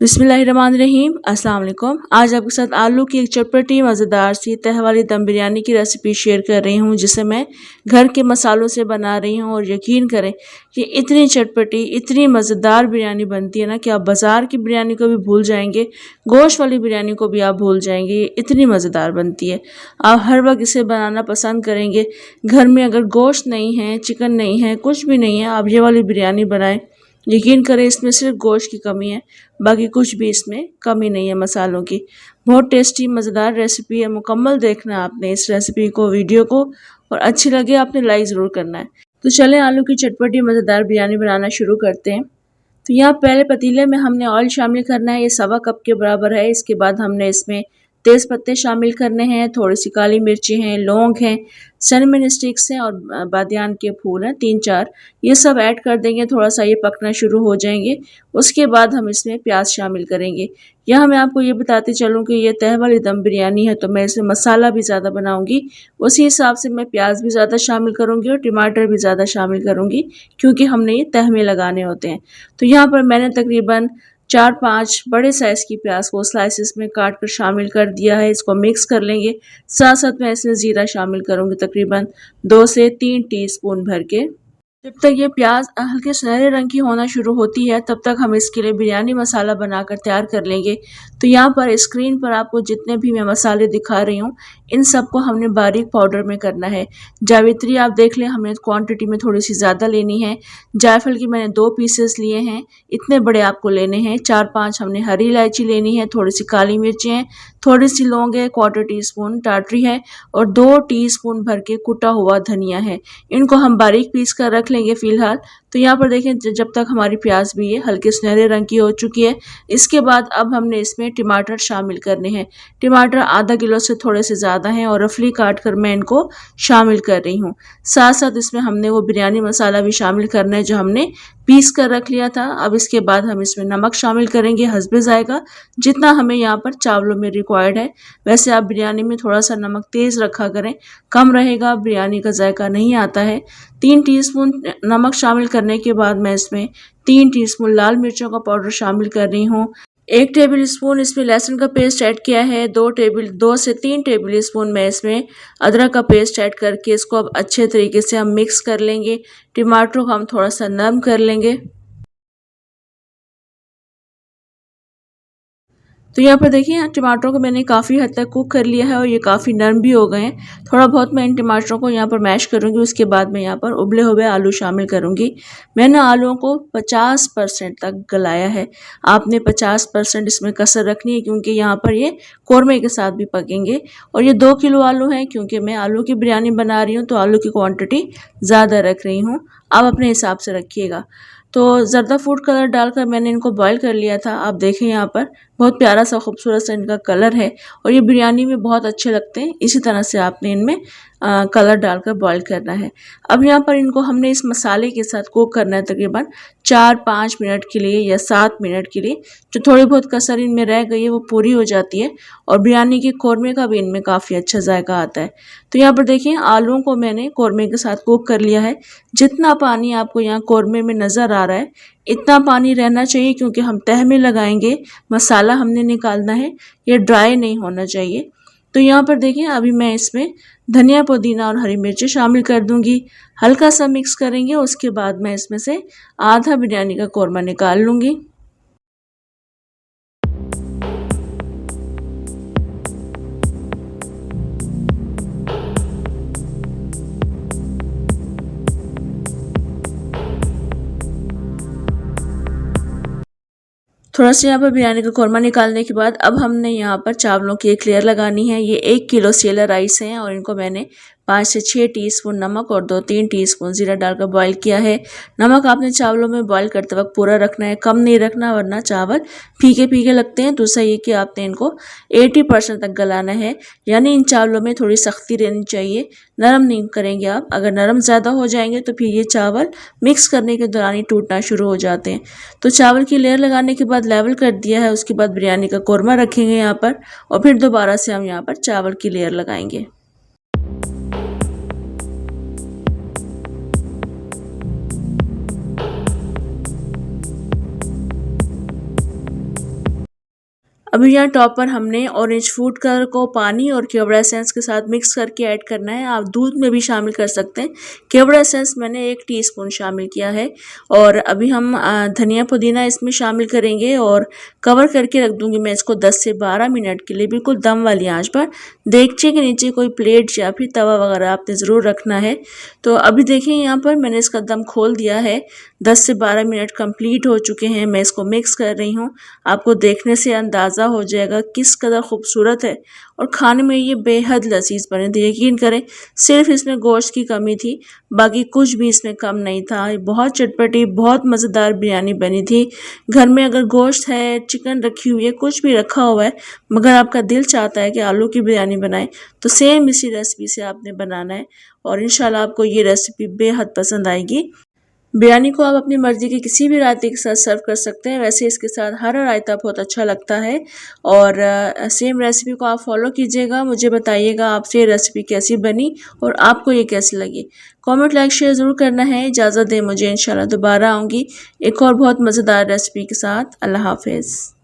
बिस्मिल्लाहिर्रहमानिर्रहीम। अस्सलाम वालेकुम। आज आपके साथ आलू की एक चटपटी मज़ेदार सी तह वाली दम बिरयानी की रेसिपी शेयर कर रही हूँ, जिसे मैं घर के मसालों से बना रही हूँ। और यकीन करें कि इतनी चटपटी, इतनी मज़ेदार बिरयानी बनती है ना कि आप बाज़ार की बिरयानी को भी भूल जाएंगे, गोश्त वाली बिरयानी को भी आप भूल जाएंगे। ये इतनी मज़ेदार बनती है, आप हर वक्त इसे बनाना पसंद करेंगे। घर में अगर गोश्त नहीं है, चिकन नहीं है, कुछ भी नहीं है, आप ये वाली बिरयानी बनाएं। यकीन करें इसमें सिर्फ गोश्त की कमी है, बाकी कुछ भी इसमें कमी नहीं है मसालों की। बहुत टेस्टी मज़ेदार रेसिपी है। मुकम्मल देखना आपने इस रेसिपी को, वीडियो को, और अच्छी लगे आपने लाइक ज़रूर करना है। तो चलें आलू की चटपटी मज़ेदार बिरयानी बनाना शुरू करते हैं। तो यहाँ पहले पतीले में हमने ऑयल शामिल करना है, ये 1.25 कप के बराबर है। इसके बाद हमने इसमें तेज़ पत्ते शामिल करने हैं, थोड़ी सी काली मिर्ची हैं, लौंग हैं, सिनेमन स्टिक्स हैं और बादियान के फूल हैं 3-4। ये सब ऐड कर देंगे, थोड़ा सा ये पकना शुरू हो जाएंगे। उसके बाद हम इसमें प्याज शामिल करेंगे। यहाँ मैं आपको ये बताती चलूँ कि ये तह वाली दम बिरयानी है, तो मैं इसमें मसाला भी ज़्यादा बनाऊँगी, उसी हिसाब से मैं प्याज भी ज़्यादा शामिल करूँगी और टमाटर भी ज़्यादा शामिल करूँगी, क्योंकि हमने ये तह में लगाने होते हैं। तो यहाँ पर मैंने तकरीबन 4-5 बड़े साइज़ की प्याज को स्लाइसिस में काट कर शामिल कर दिया है। इसको मिक्स कर लेंगे। साथ साथ मैं इसमें ज़ीरा शामिल करूँगी, तकरीबन 2 से 3 टीस्पून भर के। जब तक ये प्याज हल्के सुनहरे रंग की होना शुरू होती है, तब तक हम इसके लिए बिरयानी मसाला बनाकर तैयार कर लेंगे। तो यहाँ पर स्क्रीन पर आपको जितने भी मैं मसाले दिखा रही हूँ, इन सबको हमने बारीक पाउडर में करना है। जावित्री आप देख लें, हमें क्वांटिटी में थोड़ी सी ज़्यादा लेनी है। जायफल की मैंने 2 पीसेस लिए हैं, इतने बड़े आपको लेने हैं। 4-5 हमने हरी इलायची लेनी है, थोड़ी सी काली मिर्ची हैं, थोड़ी सी लौंग है, 1/4 टीस्पून टाटरी है और 2 टीस्पून भर के कुटा हुआ धनिया है। इनको हम बारीक पीस कर रख लेंगे फ़िलहाल। तो यहाँ पर देखें, जब तक हमारी प्याज भी ये हल्के सुनहरे रंग की हो चुकी है, इसके बाद अब हमने इसमें टमाटर शामिल करने हैं। टमाटर आधा किलो से थोड़े से ज़्यादा हैं और रफली काट कर मैं इनको शामिल कर रही हूँ। साथ साथ इसमें हमने वो बिरयानी मसाला भी शामिल करना है जो हमने पीस कर रख लिया था। अब इसके बाद हम इसमें नमक शामिल करेंगे हस्बे ज़ायक़ा, जितना हमें यहाँ पर चावलों में रिक्वायर्ड है। वैसे आप बिरयानी में थोड़ा सा नमक तेज़ रखा करें, कम रहेगा बिरयानी का जायका नहीं आता है। 3 टीस्पून नमक शामिल करने के बाद मैं इसमें 3 टीस्पून लाल मिर्चों का पाउडर शामिल कर रही हूँ। 1 टेबल स्पून इसमें लहसुन का पेस्ट ऐड किया है। 2 से 3 टेबल स्पून मैं इसमें अदरक का पेस्ट ऐड करके इसको अब अच्छे तरीके से हम मिक्स कर लेंगे। टमाटरों को हम थोड़ा सा नरम कर लेंगे। तो यहाँ पर देखिए, टमाटरों को मैंने काफ़ी हद तक कुक कर लिया है और ये काफ़ी नरम भी हो गए हैं। थोड़ा बहुत मैं इन टमाटरों को यहाँ पर मैश करूँगी, उसके बाद मैं यहाँ पर उबले हुए आलू शामिल करूँगी। मैंने आलूओं को 50% तक गलाया है। आपने 50% इसमें कसर रखनी है, क्योंकि यहाँ पर ये कौरमे के साथ भी पकेंगे। और ये 2 किलो आलू हैं, क्योंकि मैं आलू की बिरयानी बना रही हूँ तो आलू की क्वान्टिटी ज़्यादा रख रही हूँ। आप अपने हिसाब से रखिएगा। तो ज़र्दा फूड कलर डालकर मैंने इनको बॉईल कर लिया था। आप देखें यहाँ पर बहुत प्यारा सा खूबसूरत सा इनका कलर है और ये बिरयानी में बहुत अच्छे लगते हैं। इसी तरह से आपने इनमें कलर डालकर बॉईल करना है। अब यहाँ पर इनको हमने इस मसाले के साथ कुक करना है तकरीबन 4-5 मिनट के लिए या 7 मिनट के लिए। जो थोड़ी बहुत कसर इनमें रह गई है वो पूरी हो जाती है और बिरयानी के कौरमे का भी इनमें काफ़ी अच्छा जायका आता है। तो यहाँ पर देखिए, आलूओं को मैंने कौरमे के साथ कुक कर लिया है। जितना पानी आपको यहाँ कौरमे में नज़र आ रहा है, इतना पानी रहना चाहिए, क्योंकि हम तह में लगाएंगे, मसाला हमने निकालना है, ये ड्राई नहीं होना चाहिए। तो यहाँ पर देखिए, अभी मैं इसमें धनिया, पुदीना और हरी मिर्ची शामिल कर दूंगी। हल्का सा मिक्स करेंगे, उसके बाद मैं इसमें से आधा बिरयानी का कौरमा निकाल लूँगी। थोड़ा सा यहाँ पर बिरयानी का कौरमा निकालने के बाद अब हमने यहाँ पर चावलों की एक लेयर लगानी है। ये 1 किलो सेला राइस हैं और इनको मैंने 5 से 6 टीस्पून नमक और 2-3 टीस्पून ज़ीरा डालकर बॉईल किया है। नमक आपने चावलों में बॉईल करते वक्त पूरा रखना है, कम नहीं रखना, वरना चावल फीके फीके लगते हैं। दूसरा ये कि आपने इनको 80% तक गलाना है, यानी इन चावलों में थोड़ी सख्ती रहनी चाहिए, नरम नहीं करेंगे आप। अगर नरम ज़्यादा हो जाएंगे तो फिर ये चावल मिक्स करने के दौरान ही टूटना शुरू हो जाते हैं। तो चावल की लेयर लगाने के बाद लेवल कर दिया है, उसके बाद बिरयानी का कौरमा रखेंगे यहाँ पर और फिर दोबारा से हम यहाँ पर चावल की लेयर लगाएंगे। अभी यहाँ टॉप पर हमने ऑरेंज फूड कलर को पानी और केवड़ा एसेंस के साथ मिक्स करके ऐड करना है। आप दूध में भी शामिल कर सकते हैं। केवड़ा एसेंस मैंने 1 टीस्पून शामिल किया है और अभी हम धनिया पुदीना इसमें शामिल करेंगे और कवर करके रख दूंगी मैं इसको 10 से 12 मिनट के लिए बिल्कुल दम वाली आंच पर। देगचे के नीचे कोई प्लेट या फिर तवा वगैरह आपने ज़रूर रखना है। तो अभी देखें यहाँ पर मैंने इसका दम खोल दिया है। 10 से 12 मिनट कंप्लीट हो चुके हैं। मैं इसको मिक्स कर रही हूँ। आपको देखने से अंदाज़ा हो जाएगा किस कदर खूबसूरत है और खाने में ये बेहद लजीज बने थे। यकीन करें सिर्फ इसमें गोश्त की कमी थी, बाकी कुछ भी इसमें कम नहीं था। बहुत चटपटी बहुत मज़ेदार बिरयानी बनी थी। घर में अगर गोश्त है, चिकन रखी हुई है, कुछ भी रखा हुआ है, मगर आपका दिल चाहता है कि आलू की बिरयानी बनाएं, तो सेम इसी रेसिपी से आपने बनाना है और इंशाल्लाह आपको ये रेसिपी बेहद पसंद आएगी। बिरयानी को आप अपनी मर्ज़ी के किसी भी रायते के साथ सर्व कर सकते हैं। वैसे इसके साथ हरा रायता बहुत अच्छा लगता है और सेम रेसिपी को आप फॉलो कीजिएगा। मुझे बताइएगा आपसे ये रेसिपी कैसी बनी और आपको ये कैसी लगी। कमेंट लाइक शेयर ज़रूर करना है। इजाज़त दें मुझे, इंशाल्लाह दोबारा आऊँगी एक और बहुत मज़ेदार रेसिपी के साथ। अल्लाह हाफिज़।